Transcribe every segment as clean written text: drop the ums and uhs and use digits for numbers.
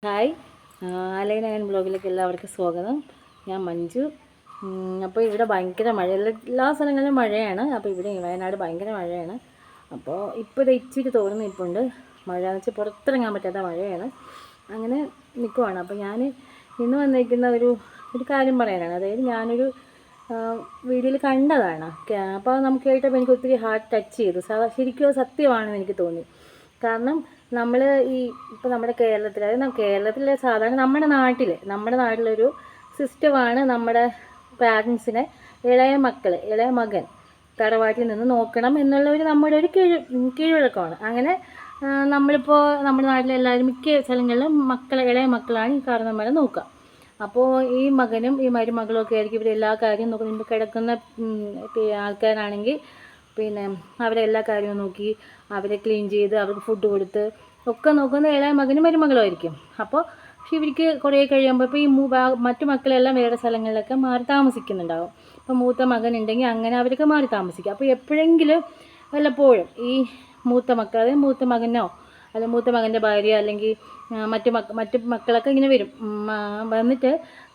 Hi, അലൈന ബ്ലോഗിലേക്ക് എല്ലാവർക്കും സ്വാഗതം. ഞാൻ മഞ്ജു. അപ്പോൾ ഇവിടെ ഭയങ്കര മഴ, എല്ലാ സ്ഥലങ്ങളിലും മഴയാണ്. അപ്പോൾ ഇവിടെ വയനാട് ഭയങ്കര മഴയാണ്. അപ്പോൾ ഇപ്പോൾ ഇത് ഇച്ചിരി തോന്നുന്നു ഇപ്പോണ്ട് മഴ എന്ന് വെച്ചാൽ പുറത്തിറങ്ങാൻ പറ്റാത്ത മഴയാണ്. അങ്ങനെ നിൽക്കുവാണ്. അപ്പോൾ ഞാൻ ഇന്ന് വന്നിരിക്കുന്ന ഒരു കാര്യം പറയാനാണ്. അതായത് ഞാനൊരു വീഡിയോയിൽ കണ്ടതാണ്. അപ്പോൾ നമുക്ക് കേട്ടപ്പോൾ എനിക്ക് ഒത്തിരി ഹാർട്ട് ടച്ച് ചെയ്തു. ശരിക്കും സത്യമാണെന്ന് എനിക്ക് തോന്നി. കാരണം നമ്മൾ ഇപ്പോൾ നമ്മുടെ കേരളത്തിൽ, അതായത് കേരളത്തിലെ സാധാരണ നമ്മുടെ നാട്ടിലൊരു സിസ്റ്റമാണ് നമ്മുടെ പാരൻസിനെ ഇളയ മകൻ തറവാട്ടിൽ നിന്ന് നോക്കണം എന്നുള്ള നമ്മുടെ ഒരു കീഴ്വഴക്കമാണ്. അങ്ങനെ നമ്മളിപ്പോൾ നമ്മുടെ നാട്ടിലെല്ലാവരും മിക്ക സ്ഥലങ്ങളിലും ഇളയ മക്കളാണ് ഈ കാരണന്മാരെ നോക്കുക. അപ്പോൾ ഈ മകനും ഈ മരുമകളും ഒക്കെ ആയിരിക്കും ഇവർ എല്ലാ കാര്യവും നോക്കുന്നത്. കിടക്കുന്ന ആൾക്കാരാണെങ്കിൽ പിന്നെ അവരെ എല്ലാ കാര്യവും നോക്കി അവരെ ക്ലീൻ ചെയ്ത് അവർക്ക് ഫുഡ് കൊടുത്ത് ഒക്കെ നോക്കുന്ന ഇളയ മകനും മരുമകളും ആയിരിക്കും. അപ്പോൾ പക്ഷെ ഇവർക്ക് കുറേ കഴിയുമ്പോൾ ഇപ്പോൾ ഈ മറ്റു മക്കളെല്ലാം വേറെ സ്ഥലങ്ങളിലൊക്കെ മാറി താമസിക്കുന്നുണ്ടാവും. ഇപ്പോൾ മൂത്ത മകൻ ഉണ്ടെങ്കിൽ അങ്ങനെ അവരൊക്കെ മാറി താമസിക്കും. അപ്പോൾ എപ്പോഴെങ്കിലും വല്ലപ്പോഴും ഈ മൂത്ത മക്കൾ, അതായത് മൂത്ത മകനോ അല്ലെങ്കിൽ മൂത്ത മകൻ്റെ ഭാര്യ അല്ലെങ്കിൽ മറ്റു മക്കളൊക്കെ ഇങ്ങനെ വരും. വന്നിട്ട്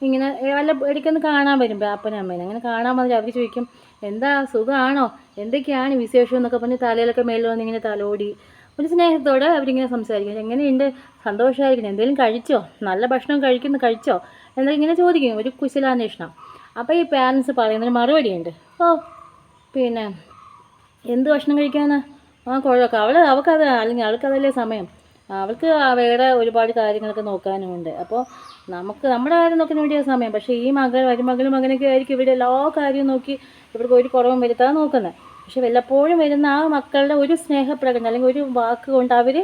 ഇങ്ങനെ വല്ല ഇടയ്ക്കൊന്ന് കാണാൻ വരുമ്പോൾ അപ്പനും അമ്മേനെ അങ്ങനെ കാണാൻ വന്നിട്ട് അവർ ചോദിക്കും, എന്താ സുഖമാണോ, എന്തൊക്കെയാണ് വിശേഷം എന്നൊക്കെ പറഞ്ഞ് തലയിലൊക്കെ മേളിൽ വന്ന് ഇങ്ങനെ തലോടി ഒരു സ്നേഹത്തോടെ അവരിങ്ങനെ സംസാരിക്കും. എങ്ങനെയുണ്ട്, സന്തോഷമായിരിക്കണം, എന്തെങ്കിലും കഴിച്ചോ, നല്ല ഭക്ഷണം കഴിച്ചോ എന്നൊക്കെ ഇങ്ങനെ ചോദിക്കും, ഒരു കുശലാന്വേഷണം. അപ്പോൾ ഈ പാരൻസ് പറയുന്നൊരു മറുപടിയുണ്ട്, പിന്നെ എന്ത് ഭക്ഷണം കഴിക്കാനാ, കുഴപ്പമൊക്കെ അവൾക്കത്, അല്ലെങ്കിൽ അവൾക്കതല്ലേ സമയം, അവൾക്ക് വേറെ ഒരുപാട് കാര്യങ്ങളൊക്കെ നോക്കാനുമുണ്ട്. അപ്പോൾ നമ്മുടെ കാര്യം നോക്കാൻ വേണ്ടിയാണ് സമയം. പക്ഷേ ഈ മകനൊക്കെ ആയിരിക്കും ഇവിടെ എല്ലാ കാര്യവും നോക്കി ഇവർക്ക് ഒരു കുറവും വരുത്താതെ നോക്കുന്നത്. പക്ഷെ വല്ലപ്പോഴും വരുന്ന ആ മക്കളുടെ ഒരു സ്നേഹപ്രകടനം അല്ലെങ്കിൽ ഒരു വാക്ക് കൊണ്ട് അവർ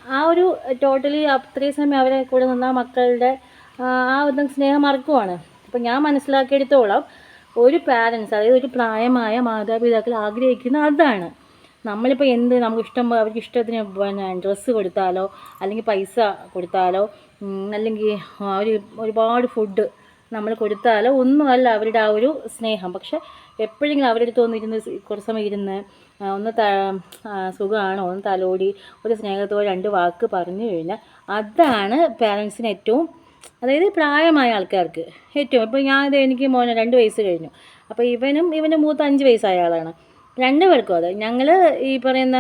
ആ ഒരു ടോട്ടലി അത്രയും സമയം അവരെ കൂടെ നിന്ന മക്കളുടെ ആ ഒരു സ്നേഹം മറക്കുവാണ്. അപ്പോൾ ഞാൻ മനസ്സിലാക്കിയെടുത്തോളം ഒരു പാരൻസ്, അതായത് ഒരു പ്രായമായ മാതാപിതാക്കൾ ആഗ്രഹിക്കുന്ന അതാണ്. നമ്മളിപ്പോൾ അവർക്ക് ഇഷ്ടത്തിന് പിന്നെ ഡ്രസ്സ് കൊടുത്താലോ അല്ലെങ്കിൽ പൈസ കൊടുത്താലോ അല്ലെങ്കിൽ ഒരുപാട് ഫുഡ് നമ്മൾ കൊടുത്താലോ ഒന്നുമല്ല അവരുടെ ആ ഒരു സ്നേഹം. പക്ഷെ എപ്പോഴെങ്കിലും അവരുടെ അടുത്ത് ഒന്നിരുന്ന് കുറച്ച് സമയം ഇരുന്ന് ഒന്ന് സുഖമാണോ ഒന്ന് തലോടി ഒരു സ്നേഹത്തോടെ 2 വാക്ക് പറഞ്ഞു കഴിഞ്ഞാൽ അതാണ് പാരൻസിന് ഏറ്റവും, അതായത് പ്രായമായ ആൾക്കാർക്ക് ഏറ്റവും. ഇപ്പോൾ എനിക്ക് മോനെ 2 വയസ്സ് കഴിഞ്ഞു. അപ്പോൾ ഇവൻ്റെ മൂത്ത 5 വയസ്സായ ആളാണ്. 2 പേർക്കും അതെ. ഞങ്ങൾ ഈ പറയുന്ന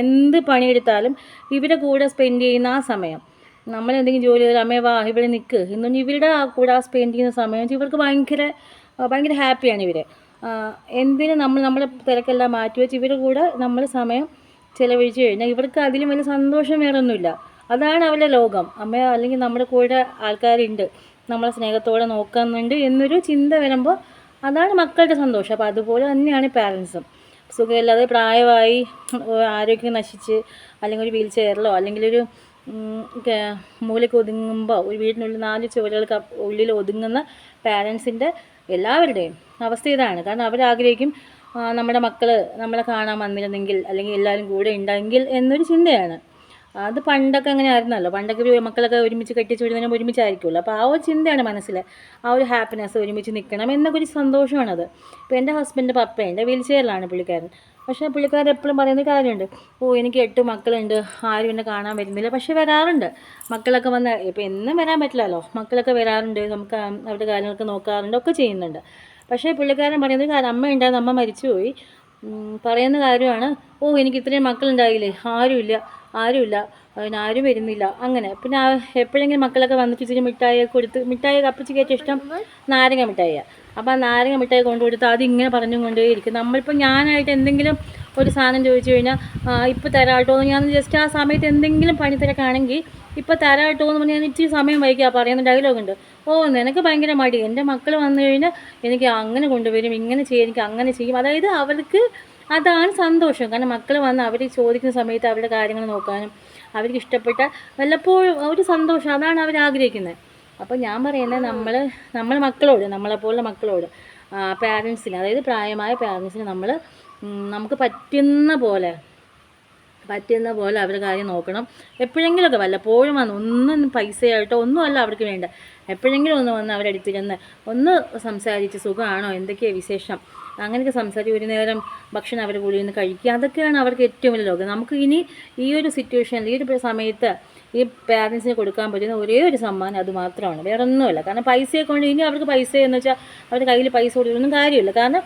എന്ത് പണിയെടുത്താലും ഇവരുടെ കൂടെ സ്പെൻഡ് ചെയ്യുന്ന ആ സമയം, നമ്മളെന്തെങ്കിലും ജോലി ചെയ്താൽ അമ്മേ വാ ഇവിടെ നിൽക്ക് എന്നുകൊണ്ട് ഇവരുടെ കൂടെ സ്പെൻഡ് ചെയ്യുന്ന സമയം ഇവർക്ക് ഭയങ്കര ഹാപ്പിയാണ് ഇവർ. എന്തിനും നമ്മുടെ തിരക്കെല്ലാം മാറ്റി വെച്ച് ഇവരുടെ കൂടെ നമ്മൾ സമയം ചിലവഴിച്ച് കഴിഞ്ഞാൽ ഇവർക്ക് അതിലും വലിയ സന്തോഷം വേറൊന്നുമില്ല. അതാണ് അവരുടെ ലോകം. അല്ലെങ്കിൽ നമ്മുടെ കൂടെ ആൾക്കാരുണ്ട്, നമ്മളെ സ്നേഹത്തോടെ നോക്കുന്നുണ്ട് എന്നൊരു ചിന്ത വരുമ്പോൾ അതാണ് മക്കളുടെ സന്തോഷം. അപ്പോൾ അതുപോലെ തന്നെയാണ് പാരൻസും. സുഖമില്ലാതെ പ്രായമായി ആരോഗ്യം നശിച്ച് അല്ലെങ്കിൽ ഒരു വീൽ ചെയറിലോ അല്ലെങ്കിൽ ഒരു മൂലയ്ക്ക് ഒതുങ്ങുമ്പോൾ ഒരു വീടിനുള്ളിൽ 4 ചുവരുകൾക്ക് ഉള്ളിൽ ഒതുങ്ങുന്ന പാരൻസിൻ്റെ എല്ലാവരുടെയും അവസ്ഥ ഇതാണ്. കാരണം അവരാഗ്രഹിക്കും നമ്മുടെ മക്കൾ നമ്മളെ കാണാൻ വന്നിരുന്നെങ്കിൽ അല്ലെങ്കിൽ എല്ലാവരും കൂടെ ഉണ്ടെങ്കിൽ എന്നൊരു ചിന്തയാണ്. അത് പണ്ടൊക്കെ അങ്ങനെ ആയിരുന്നല്ലോ. പണ്ടൊക്കെ മക്കളൊക്കെ ഒരുമിച്ച് കെട്ടിച്ച് വിടുന്നതിനും ഒരുമിച്ചായിരിക്കുമല്ലോ. അപ്പോൾ ആ ഒരു ചിന്തയാണ് മനസ്സിൽ, ആ ഒരു ഹാപ്പിനെസ്, ഒരുമിച്ച് നിൽക്കണം എന്നൊക്കെ ഒരു സന്തോഷമാണത്. ഇപ്പോൾ എൻ്റെ ഹസ്ബൻഡ് പപ്പയുണ്ട്, വീൽ ചെയറിലാണ് പുള്ളിക്കാരൻ. പക്ഷേ പുള്ളിക്കാരൻ എപ്പോഴും പറയുന്ന കാര്യമുണ്ട്, എനിക്ക് 8 മക്കളുണ്ട്, ആരും എന്നെ കാണാൻ വരുന്നില്ല. പക്ഷേ വരാറുണ്ട് മക്കളൊക്കെ വന്ന്. ഇപ്പോൾ എന്നും വരാൻ പറ്റില്ലല്ലോ, മക്കളൊക്കെ വരാറുണ്ട്, നമുക്ക് അവരുടെ കാര്യങ്ങളൊക്കെ നോക്കാറുണ്ട്, ഒക്കെ ചെയ്യുന്നുണ്ട്. പക്ഷേ പുള്ളിക്കാരൻ പറയുന്നത് കാര്യം, അമ്മ ഉണ്ടായിരുന്നു, അമ്മ മരിച്ചുപോയി, പറയുന്ന കാര്യമാണ്, എനിക്ക് ഇത്രയും മക്കളുണ്ടായില്ലേ, ആരുമില്ല, ആരും വരുന്നില്ല. അങ്ങനെ പിന്നെ എപ്പോഴെങ്കിലും മക്കളൊക്കെ വന്നിട്ട് ഇച്ചിരി മിഠായി അപ്പച്ചിക്ക് ഏറ്റവും ഇഷ്ടം നാരങ്ങ മിഠായിയാണ്. അപ്പോൾ ആ നാരങ്ങ മിഠായി കൊണ്ടുകൊടുത്ത് അതിങ്ങനെ പറഞ്ഞും കൊണ്ടേയിരിക്കും. നമ്മളിപ്പോൾ ഞാനായിട്ട് എന്തെങ്കിലും ഒരു സാധനം ചോദിച്ചു കഴിഞ്ഞാൽ ഇപ്പോൾ തരാട്ടോ എന്ന് ഞാൻ ജസ്റ്റ് ആ സമയത്ത് എന്തെങ്കിലും പണി തിരക്കാണെങ്കിൽ ഇപ്പോൾ തരാട്ടോ എന്ന് പറഞ്ഞാൽ ഞാൻ ഇച്ചിരി സമയം വൈകിയാൽ പറയുന്ന ഡയലോഗുണ്ട്, നിനക്ക് ഭയങ്കര മടി, എൻ്റെ മക്കൾ വന്നു കഴിഞ്ഞാൽ എനിക്ക് അങ്ങനെ കൊണ്ടുവരും, ഇങ്ങനെ ചെയ്യും, എനിക്ക് അങ്ങനെ ചെയ്യും. അതായത് അവർക്ക് അതാണ് സന്തോഷം. കാരണം മക്കൾ വന്ന് അവർ ചോദിക്കുന്ന സമയത്ത് അവരുടെ കാര്യങ്ങൾ നോക്കാനും അവർക്ക് ഇഷ്ടപ്പെട്ട വല്ലപ്പോഴും ഒരു സന്തോഷം, അതാണ് അവർ ആഗ്രഹിക്കുന്നത്. അപ്പോൾ ഞാൻ പറയുന്നത് നമ്മൾ മക്കളോട്, നമ്മളെപ്പോലുള്ള മക്കളോട്, പാരൻസിന്, അതായത് പ്രായമായ പാരൻസിന് നമുക്ക് പറ്റുന്ന പോലെ അവരുടെ കാര്യം നോക്കണം. എപ്പോഴെങ്കിലുമൊക്കെ വല്ലപ്പോഴും വന്ന് ഒന്നും പൈസയായിട്ടോ ഒന്നുമല്ല അവർക്ക് വേണ്ട, എപ്പോഴെങ്കിലും ഒന്ന് വന്ന് അവരുടെ അടുത്തിരുന്ന് ഒന്ന് സംസാരിച്ച് സുഖമാണോ, എന്തൊക്കെയാണ് വിശേഷം, അങ്ങനെയൊക്കെ സംസാരിച്ച് ഒരു നേരം ഭക്ഷണം അവരുടെ കൂടെ നിന്ന് കഴിക്കുക. അതൊക്കെയാണ് അവർക്ക് ഏറ്റവും വലിയ ലോകം. നമുക്ക് ഇനി ഈ ഒരു സിറ്റുവേഷനിൽ ഈ ഒരു സമയത്ത് ഈ പാരൻസിന് കൊടുക്കാൻ പറ്റുന്ന ഒരേ ഒരു സമ്മാനം അത് മാത്രമാണ്, വേറെ ഒന്നുമില്ല. കാരണം പൈസയെ കൊണ്ട് ഇനി അവർക്ക് പൈസ എന്ന് വെച്ചാൽ അവരുടെ കയ്യിൽ പൈസ കൊടുക്കൊന്നും കാര്യമില്ല. കാരണം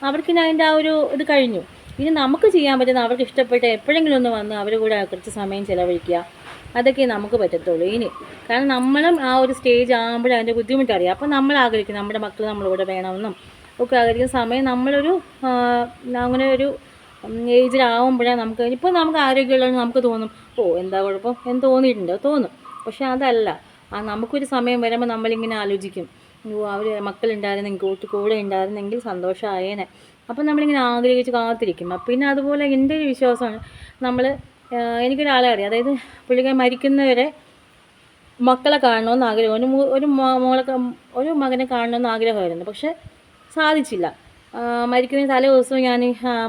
അവർക്ക് അതിൻ്റെ ആ ഒരു ഇത് കഴിഞ്ഞു. ഇനി നമുക്ക് ചെയ്യാൻ പറ്റുന്ന അവർക്ക് ഇഷ്ടപ്പെട്ട എപ്പോഴെങ്കിലും ഒന്ന് വന്ന് അവരുടെ കൂടെ കുറച്ച് സമയം ചിലവഴിക്കുക, അതൊക്കെ നമുക്ക് പറ്റത്തുള്ളൂ ഇനി. കാരണം നമ്മളും ആ ഒരു സ്റ്റേജ് ആകുമ്പോഴേ അതിൻ്റെ ബുദ്ധിമുട്ടറിയാം. അപ്പോൾ നമ്മൾ ആഗ്രഹിക്കും നമ്മുടെ മക്കൾ നമ്മളിവിടെ വേണമെന്നും ഒക്കെ ആഗ്രഹിക്കുന്ന സമയം നമ്മളൊരു അങ്ങനെ ഒരു ഏജിലാവുമ്പോഴാണ് നമുക്ക് ഇപ്പോൾ നമുക്ക് ആരോഗ്യമുള്ളതെന്ന് നമുക്ക് തോന്നും, എന്താ കുഴപ്പം എന്ന് തോന്നും. പക്ഷെ അതല്ല, നമുക്കൊരു സമയം വരുമ്പോൾ നമ്മളിങ്ങനെ ആലോചിക്കും, അവർ മക്കളുണ്ടായിരുന്നെങ്കിൽ കൂടെ ഉണ്ടായിരുന്നെങ്കിൽ സന്തോഷമായേനെ. അപ്പം നമ്മളിങ്ങനെ ആഗ്രഹിച്ച് കാത്തിരിക്കും. പിന്നെ അതുപോലെ എൻ്റെ ഒരു വിശ്വാസമാണ്, എനിക്കൊരാളെ അറിയാം, അതായത് പുള്ളിക്കാരൻ മരിക്കുന്നവരെ മക്കളെ കാണണമെന്ന് ആഗ്രഹം, ഒരു മകനെ കാണണമെന്ന് ആഗ്രഹമായിരുന്നു. പക്ഷെ സാധിച്ചില്ല. മരിക്കുന്ന തലേ ദിവസവും ഞാൻ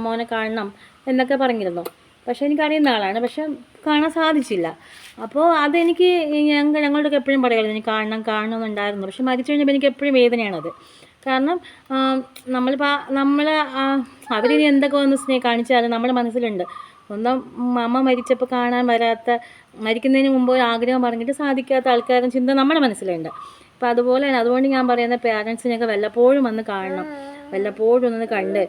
മോനെ കാണണം എന്നൊക്കെ പറഞ്ഞിരുന്നു. പക്ഷേ എനിക്കറിയുന്ന ആളാണ്, പക്ഷെ കാണാൻ സാധിച്ചില്ല. അപ്പോൾ അതെനിക്ക് ഞങ്ങളുടെയൊക്കെ എപ്പോഴും പറയാമായിരുന്നു, എനിക്ക് കാണണമെന്നുണ്ടായിരുന്നു. പക്ഷെ മരിച്ചു കഴിഞ്ഞപ്പോൾ എനിക്ക് എപ്പോഴും വേദനയാണത്. കാരണം അവരിനി എന്തൊക്കെ വന്ന് കാണിച്ചാലും നമ്മുടെ മനസ്സിലുണ്ട്. സ്വന്തം അമ്മ മരിച്ചപ്പോൾ കാണാൻ മരിക്കുന്നതിന് മുമ്പ് ഒരു ആഗ്രഹം പറഞ്ഞിട്ട് സാധിക്കാത്ത ആൾക്കാരുടെ ചിന്ത നമ്മുടെ മനസ്സിലുണ്ട്. അപ്പോൾ അതുപോലെ തന്നെ, അതുകൊണ്ട് ഞാൻ പറയുന്ന പാരൻസിനെയൊക്കെ വല്ലപ്പോഴും വന്ന് കാണണം, വല്ലപ്പോഴും ഒന്ന് കണ്ട്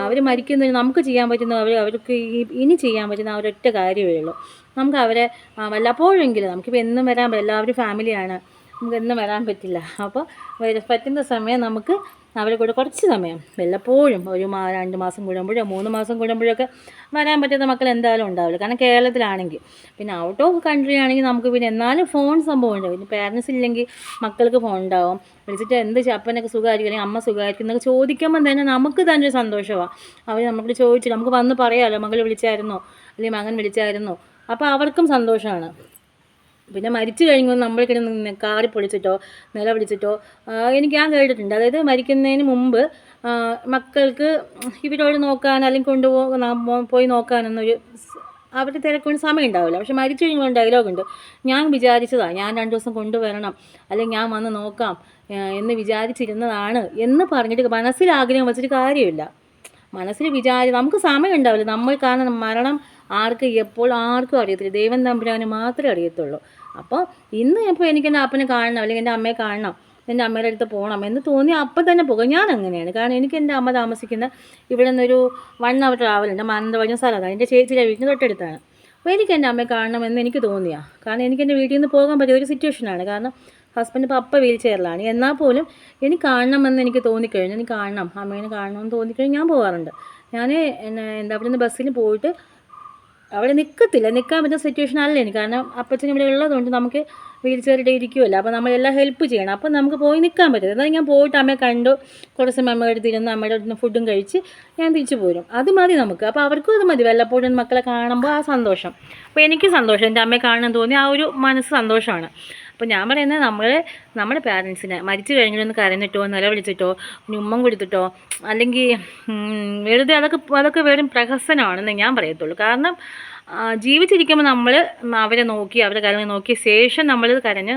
അവർ മരിക്കുന്നതിന് നമുക്ക് ചെയ്യാൻ പറ്റുന്ന അവർക്ക് ഇനി ചെയ്യാൻ പറ്റുന്ന ആ ഒരൊറ്റ കാര്യമേ ഉള്ളൂ. നമുക്ക് അവരെ വല്ലപ്പോഴെങ്കിലും, നമുക്കിപ്പോൾ എന്നും വരാൻ പറ്റില്ല, എല്ലാവരും ഫാമിലിയാണ്, നമുക്ക് എന്നും വരാൻ പറ്റില്ല. അപ്പോൾ പറ്റുന്ന സമയം നമുക്ക് അവരെ കൂടെ കുറച്ച് സമയം വല്ലപ്പോഴും ഒരു 2 മാസം കൂടുമ്പോഴോ 3 മാസം കൂടുമ്പോഴൊക്കെ വരാൻ പറ്റുന്ന മക്കൾ എന്തായാലും ഉണ്ടാവില്ല. കാരണം കേരളത്തിലാണെങ്കിൽ. പിന്നെ ഔട്ട് ഓഫ് കൺട്രി ആണെങ്കിൽ നമുക്ക് പിന്നെ എന്നാലും ഫോൺ സംഭവം ഉണ്ടാവും. പിന്നെ പാരൻസ് ഇല്ലെങ്കിൽ മക്കൾക്ക് ഫോൺ ഉണ്ടാവും. വിളിച്ചിട്ട് അപ്പനൊക്കെ സുഖമായിരിക്കും അല്ലെങ്കിൽ അമ്മ സുഖമായിരിക്കും എന്നൊക്കെ ചോദിക്കുമ്പോൾ തന്നെ നമുക്ക് തന്നെ ഒരു സന്തോഷമാണ്. അവർ നമ്മളോട് ചോദിച്ചിട്ട് നമുക്ക് വന്ന് പറയാമല്ലോ, മകൾ വിളിച്ചായിരുന്നോ അല്ലെങ്കിൽ മകൻ വിളിച്ചായിരുന്നോ. അപ്പോൾ അവർക്കും സന്തോഷമാണ്. പിന്നെ മരിച്ചു കഴിഞ്ഞു നമ്മൾക്കിടെ കാറി പൊളിച്ചിട്ടോ നിലവിളിച്ചിട്ടോ ഞാൻ കേട്ടിട്ടുണ്ട്. അതായത് മരിക്കുന്നതിന് മുമ്പ് മക്കൾക്ക് ഇവരോട് നോക്കാൻ അല്ലെങ്കിൽ പോയി നോക്കാനൊന്നൊരു അവരുടെ തിരക്കൊണ്ട് സമയം ഉണ്ടാവില്ല. പക്ഷെ മരിച്ചു കഴിഞ്ഞുള്ള ഡയലോഗുണ്ട്, ഞാൻ വിചാരിച്ചതാണ് ഞാൻ 2 ദിവസം കൊണ്ടുവരണം അല്ലെങ്കിൽ ഞാൻ വന്ന് നോക്കാം എന്ന് വിചാരിച്ചിരുന്നതാണ് എന്ന് പറഞ്ഞിട്ട് മനസ്സിൽ ആഗ്രഹം വെച്ചിട്ട് കാര്യമില്ല. മനസ്സിൽ നമുക്ക് സമയം ഉണ്ടാവില്ല. നമ്മൾ കാരണം മരണം ആർക്കും അറിയത്തില്ല, ദൈവം തമ്പുരാന് മാത്രമേ അറിയത്തുള്ളൂ. അപ്പോൾ ഇന്ന് എനിക്ക് എൻ്റെ അപ്പനെ കാണണം അല്ലെങ്കിൽ എൻ്റെ അമ്മയെ കാണണം, എൻ്റെ അമ്മയുടെ അടുത്ത് പോകണം എന്ന് തോന്നി അപ്പം തന്നെ പോകും. ഞാൻ അങ്ങനെയാണ്. കാരണം എനിക്ക് എൻ്റെ അമ്മ താമസിക്കുന്ന ഇവിടെ നിന്നൊരു 1 hour ട്രാവലുണ്ട്. മാനന്തവാടി സ്ഥലമാണ്, എൻ്റെ ചേച്ചിയുടെ വീട്ടിന് തൊട്ടടുത്താണ്. അപ്പോൾ എനിക്ക് എൻ്റെ അമ്മയെ കാണണമെന്ന് എനിക്ക് തോന്നിയാണ്. കാരണം എനിക്ക് എൻ്റെ വീട്ടിൽ നിന്ന് പോകാൻ പറ്റിയ ഒരു സിറ്റുവേഷനാണ്. കാരണം ഹസ്ബൻഡ് പപ്പ വീൽ ചെയറിലാണ്. എന്നാൽ പോലും എനിക്ക് കാണണമെന്ന് എനിക്ക് തോന്നിക്കഴിഞ്ഞു, എനിക്ക് കാണണം, അമ്മേനെ കാണണമെന്ന് തോന്നിക്കഴിഞ്ഞ് ഞാൻ പോകാറുണ്ട്. ഞാൻ അവിടെ നിന്ന് ബസ്സിന് പോയിട്ട് അവിടെ നിൽക്കാൻ പറ്റുന്ന സിറ്റുവേഷൻ അല്ല എനിക്ക്. കാരണം അപ്പച്ചൻ ഇവിടെ ഉള്ളതുകൊണ്ട് നമുക്ക് വീൽ ചെയറിട്ട് ഇരിക്കുമല്ലോ. അപ്പോൾ നമ്മളെല്ലാം ഹെൽപ്പ് ചെയ്യണം. അപ്പോൾ നമുക്ക് പോയി നിൽക്കാൻ പറ്റില്ല. എന്നാൽ ഞാൻ പോയിട്ട് അമ്മയെ കണ്ടു, കുറച്ച് സമയം അമ്മയുടെ അടുത്തിരുന്ന് അമ്മയുടെ അടുത്ത് ഫുഡും കഴിച്ച് ഞാൻ തിരിച്ചു പോരും. അത് മതി നമുക്ക്. അപ്പോൾ അവർക്കും അത് മതി. വല്ലപ്പോഴും മക്കളെ കാണുമ്പോൾ ആ സന്തോഷം. അപ്പോൾ എനിക്ക് സന്തോഷം, എൻ്റെ അമ്മയെ കാണാൻ തോന്നി ആ ഒരു മനസ്സ് സന്തോഷമാണ്. അപ്പോൾ ഞാൻ പറയുന്നത് നമ്മുടെ പാരൻസിനെ മരിച്ചു കഴിഞ്ഞിട്ടൊന്ന് കരഞ്ഞിട്ടോ നിലവിളിച്ചിട്ടോ ഉമ്മം കൊടുത്തിട്ടോ അല്ലെങ്കിൽ വെറുതെ അതൊക്കെ വെറും പ്രഹസനമാണെന്ന് ഞാൻ പറയത്തുള്ളൂ. കാരണം ജീവിച്ചിരിക്കുമ്പോൾ നമ്മൾ അവരെ നോക്കി അവരുടെ കാര്യങ്ങൾ നോക്കിയ ശേഷം നമ്മളിത് കരഞ്ഞ്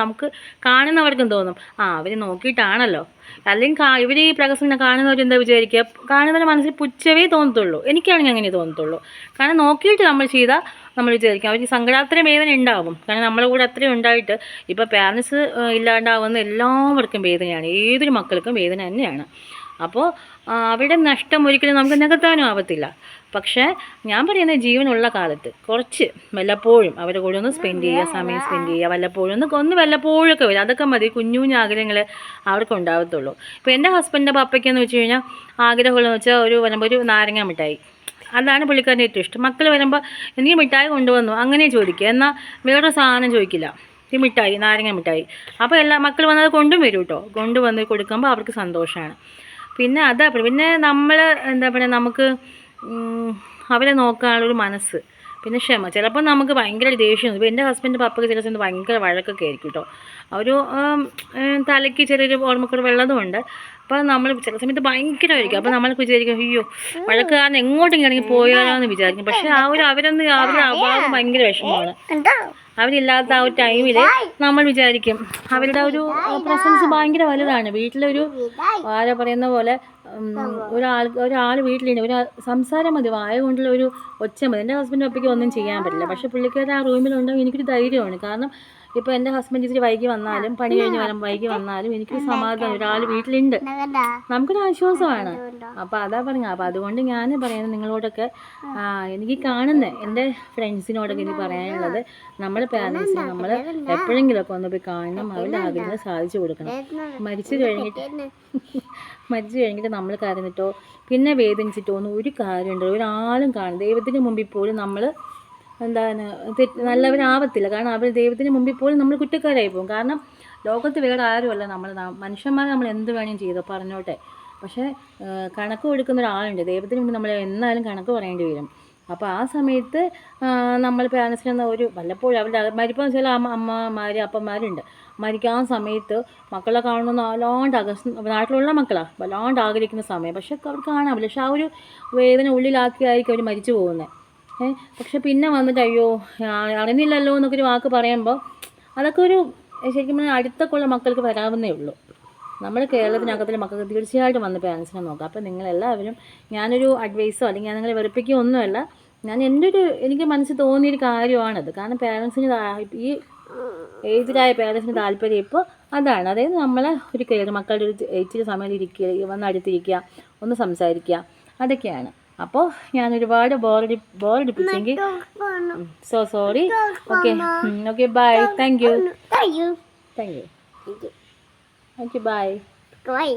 നമുക്ക് കാണുന്നവർക്കും തോന്നും, അവർ നോക്കിയിട്ടാണല്ലോ. അല്ലെങ്കിൽ ഇവർ ഈ പ്രഹസനം കാണുന്നവരെന്താ വിചാരിക്കുക, കാണുന്നവരുടെ മനസ്സിൽ പുച്ഛവേ തോന്നത്തുള്ളൂ. എനിക്കാണെങ്കിൽ അങ്ങനെ തോന്നത്തുള്ളൂ. കാരണം നോക്കിയിട്ട് നമ്മൾ ചെയ്താൽ നമ്മൾ വിചാരിക്കും അവർക്ക് സങ്കടാത്രയും വേദന ഉണ്ടാവും. കാരണം നമ്മളെ കൂടെ അത്രയും ഉണ്ടായിട്ട് ഇപ്പോൾ പാരൻസ് ഇല്ലാണ്ടാവുന്ന എല്ലാവർക്കും വേദനയാണ്, ഏതൊരു മക്കൾക്കും വേദന തന്നെയാണ്. അപ്പോൾ അവരുടെ നഷ്ടം ഒരിക്കലും നമുക്ക് നികത്താനും ആവത്തില്ല. പക്ഷേ ഞാൻ പറയുന്നത് ജീവനുള്ള കാലത്ത് കുറച്ച് വല്ലപ്പോഴും അവരുടെ കൂടെ ഒന്ന് സമയം സ്പെൻഡ് ചെയ്യുക, വല്ലപ്പോഴൊക്കെ വരും. അതൊക്കെ മതി. കുഞ്ഞു ആഗ്രഹങ്ങൾ അവർക്ക് ഉണ്ടാവത്തുള്ളൂ. ഇപ്പോൾ എൻ്റെ ഹസ്ബൻഡിൻ്റെ പപ്പയ്ക്കെന്ന് വെച്ച് കഴിഞ്ഞാൽ ആഗ്രഹമുള്ളതെന്ന് വെച്ചാൽ വരുമ്പോൾ ഒരു നാരങ്ങ മിഠായി, അതാണ് പുള്ളിക്കാരൻ്റെ ഏറ്റവും ഇഷ്ടം. മക്കൾ വരുമ്പോൾ എനിക്ക് മിഠായി കൊണ്ടുവന്നു അങ്ങനെ ചോദിക്കുക, എന്നാൽ വേറൊരു സാധനം ചോദിക്കില്ല, ഈ മിഠായി നാരങ്ങ മിഠായി. അപ്പോൾ മക്കൾ വന്നത് കൊണ്ടുവന്ന് കൊടുക്കുമ്പോൾ അവർക്ക് സന്തോഷമാണ്. പിന്നെ നമ്മൾ എന്താ പറയുക, നമുക്ക് അവരെ നോക്കാനുള്ളൊരു മനസ്സ്, പിന്നെ ക്ഷമ. ചിലപ്പോൾ നമുക്ക് ഭയങ്കര ദേഷ്യം. ഇപ്പോൾ എൻ്റെ ഹസ്ബൻഡ് പപ്പയ്ക്ക് ചില സമയത്ത് ഭയങ്കര വഴക്കൊക്കെ ആയിരിക്കും കേട്ടോ. ഒരു തലയ്ക്ക് ചെറിയൊരു ഓർമ്മക്കൊരു വെള്ളതുമുണ്ട്. അപ്പോൾ നമ്മൾ ചില സമയത്ത് ഭയങ്കരമായിരിക്കും. അപ്പോൾ നമ്മൾ വിചാരിക്കും അയ്യോ വഴക്ക് കാരണം എങ്ങോട്ടെങ്കിലും ആണെങ്കിൽ പോയാലോ എന്ന് വിചാരിക്കും. പക്ഷേ അവരുടെ അഭാവം ഭയങ്കര വിഷമമാണ്. അവരില്ലാത്ത ആ ഒരു ടൈമിൽ നമ്മൾ വിചാരിക്കും അവരുടെ ഒരു പ്രസൻസ് ഭയങ്കര വലുതാണ്. വീട്ടിലൊരു ആരാ പറയുന്ന പോലെ ഒരാൾ വീട്ടിലുണ്ട്, ഒരു സംസാരം മതി, വായ കൊണ്ടുള്ള ഒരു ഒച്ച മതി. എൻ്റെ ഹസ്ബൻഡ് ഒപ്പിക്ക് ഒന്നും ചെയ്യാൻ പറ്റില്ല. പക്ഷേ പുള്ളിക്കാരൻ ആ റൂമിലുണ്ടെങ്കിൽ എനിക്കൊരു ധൈര്യമാണ്. കാരണം ഇപ്പോൾ എൻ്റെ ഹസ്ബൻഡ് ഇച്ചിരി വൈകി വന്നാലും, പണി കഴിഞ്ഞ് വൈകി വന്നാലും എനിക്കൊരു സമാധാനം, ഒരാൾ വീട്ടിലുണ്ട്, നമുക്കൊരു ആശ്വാസമാണ്. അപ്പോൾ അതാ പറഞ്ഞത്. അപ്പോൾ അതുകൊണ്ട് ഞാൻ പറയുന്നത് നിങ്ങളോടൊക്കെ, എനിക്ക് കാണുന്ന എൻ്റെ ഫ്രണ്ട്സിനോടൊക്കെ എനിക്ക് പറയാനുള്ളത്, നമ്മുടെ പാരൻസിന് നമ്മൾ എപ്പോഴെങ്കിലുമൊക്കെ ഒന്ന് പോയി കാണണം, അവരുടെ ആഗ്രഹം സാധിച്ചു കൊടുക്കണം. മരിച്ചു കഴിഞ്ഞിട്ട് നമ്മൾ കരഞ്ഞിട്ടോ പിന്നെ വേദനിച്ചിട്ടോ ഒന്നും ഒരു കാര്യമുണ്ടോ, ഒരാളും കാണും. ദൈവത്തിന് മുമ്പിൽ പോലും നമ്മൾ എന്താണ് നല്ലവരാവത്തില്ല. കാരണം അവർ ദൈവത്തിന് മുമ്പിൽ പോലും നമ്മൾ കുറ്റക്കാരായി പോകും. കാരണം ലോകത്ത് വേറെ ആരുമല്ല, മനുഷ്യന്മാരെ നമ്മൾ എന്ത് വേണമെങ്കിലും ചെയ്തോ പറഞ്ഞോട്ടെ. പക്ഷേ കണക്ക് കൊടുക്കുന്ന ഒരാളുണ്ട്, ദൈവത്തിന് മുമ്പ് നമ്മൾ എന്നാലും കണക്ക് പറയേണ്ടി വരും. അപ്പോൾ ആ സമയത്ത് നമ്മൾ പാരൻസിന് വല്ലപ്പോഴും അവരുടെ മരിപ്പം ചില അമ്മമാർ അപ്പന്മാരുണ്ട്, മരിക്കാൻ സമയത്ത് മക്കളെ കാണണമെന്ന് വല്ലാണ്ട് നാട്ടിലുള്ള മക്കളാണ് വല്ലാണ്ട് ആഗ്രഹിക്കുന്ന സമയം. പക്ഷെ അവർ കാണാൻ പറ്റില്ല. പക്ഷെ ആ ഒരു വേദന ഉള്ളിലാക്കിയായിരിക്കും അവർ മരിച്ചു പോകുന്നത്. പക്ഷെ പിന്നെ വന്നിട്ട് അയ്യോ അറിഞ്ഞില്ലല്ലോ എന്നൊക്കെ വാക്ക് പറയുമ്പോൾ അതൊക്കെ ശരിക്കും പറഞ്ഞാൽ അടുത്തൊക്കെയുള്ള മക്കൾക്ക് വരാവുന്നേ ഉള്ളൂ. നമ്മൾ കേരളത്തിനകത്തുള്ള മക്കൾക്ക് തീർച്ചയായിട്ടും വന്ന് പാരൻസിനെ നോക്കാം. അപ്പോൾ നിങ്ങളെല്ലാവരും, ഞാനൊരു അഡ്വൈസോ അല്ലെങ്കിൽ ഞാൻ നിങ്ങളെ വെറുപ്പിക്കുകയോ ഒന്നുമല്ല, ഞാൻ എനിക്ക് മനസ്സിൽ തോന്നിയൊരു കാര്യമാണത്. കാരണം പാരൻസിന് ഈ ഏജിലായ പാരൻസിന് താല്പര്യം ഇപ്പോൾ അതാണ്. അതായത് നമ്മളെ ഒരു കെയർ, മക്കളുടെ ഒരു ഇച്ചിരി സമയം ഇരിക്കുക, വന്ന് അടുത്തിരിക്കുക, ഒന്ന് സംസാരിക്കുക, അതൊക്കെയാണ്. അപ്പോൾ ഞാൻ ഒരുപാട് ബോറടിപ്പിച്ചെങ്കിൽ so sorry. Okay bye. Thank you. By.